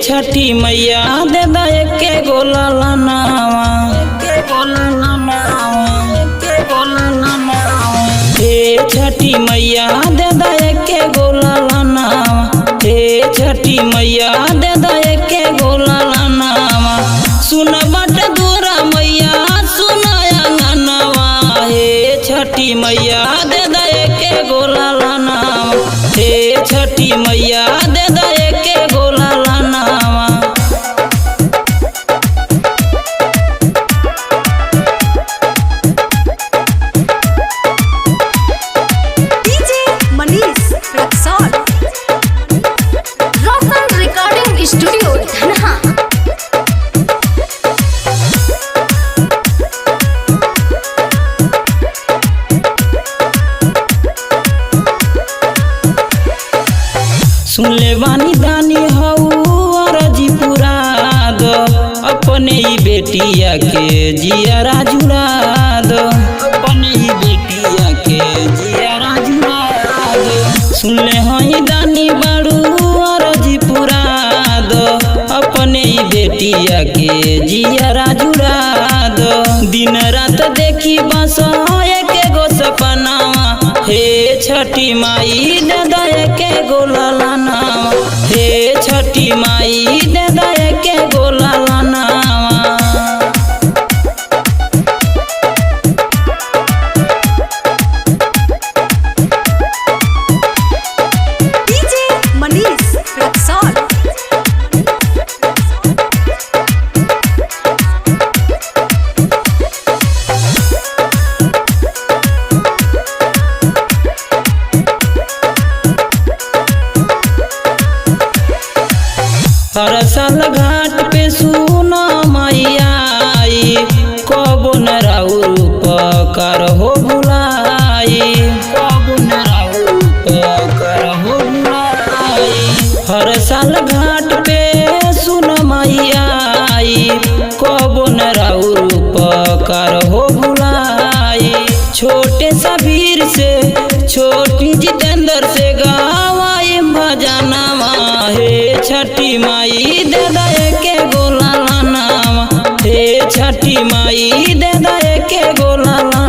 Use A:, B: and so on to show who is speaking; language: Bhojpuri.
A: छठी मैया दे दा एके गोला लानावा, एके गोला लानावा, एके गोला लानावा। हे छठी मैया दे दा एके गोला लानावा, हे छठी मैया दे दा एके गोला लानावा। सुन बट दूरा मैया सुनाया गानावा, हे छठी मैया दे दा एके गोला लानावा, हे छठी मैया दे दा एके गोला लानावा।
B: डीजे मनीष रक्सौल, रोशन रिकॉर्डिंग स्टूडियो धनहा।
A: सुन ले बानी दानी हऊ अरजी पुरा दो, अपने ही बेटिया के जियरा जुड़ा दो, अपने ही बेटिया के जियरा जुड़ा दो। सुन ले हई दानी बाड़ू अरजी पुरा दो, अपने ही बेटिया के जियरा जुड़ा दो। दिन रात देखी बस एके गो सपनावा, हे छठी माई दे दा एके गोला लानावा, हे छठी माई दे दा एके गोला लानावा।
B: डीजे मनीष रक्सौल,
A: हर साल घाट पे सुना मैया आई, कबो न राउर पकर हो भुलाई, कबो न राउर पकर हो भुलाई। हर साल घाट पे सुन मैया आई, कबो न राउर पकर हो भुलाई। छोटे सबीर से छोटी जितेंद्र से गावाई भजनवा, हे छठी माई दे दा एके गोला लानावा, हे छठी माई दे दा एके गोला लानावा।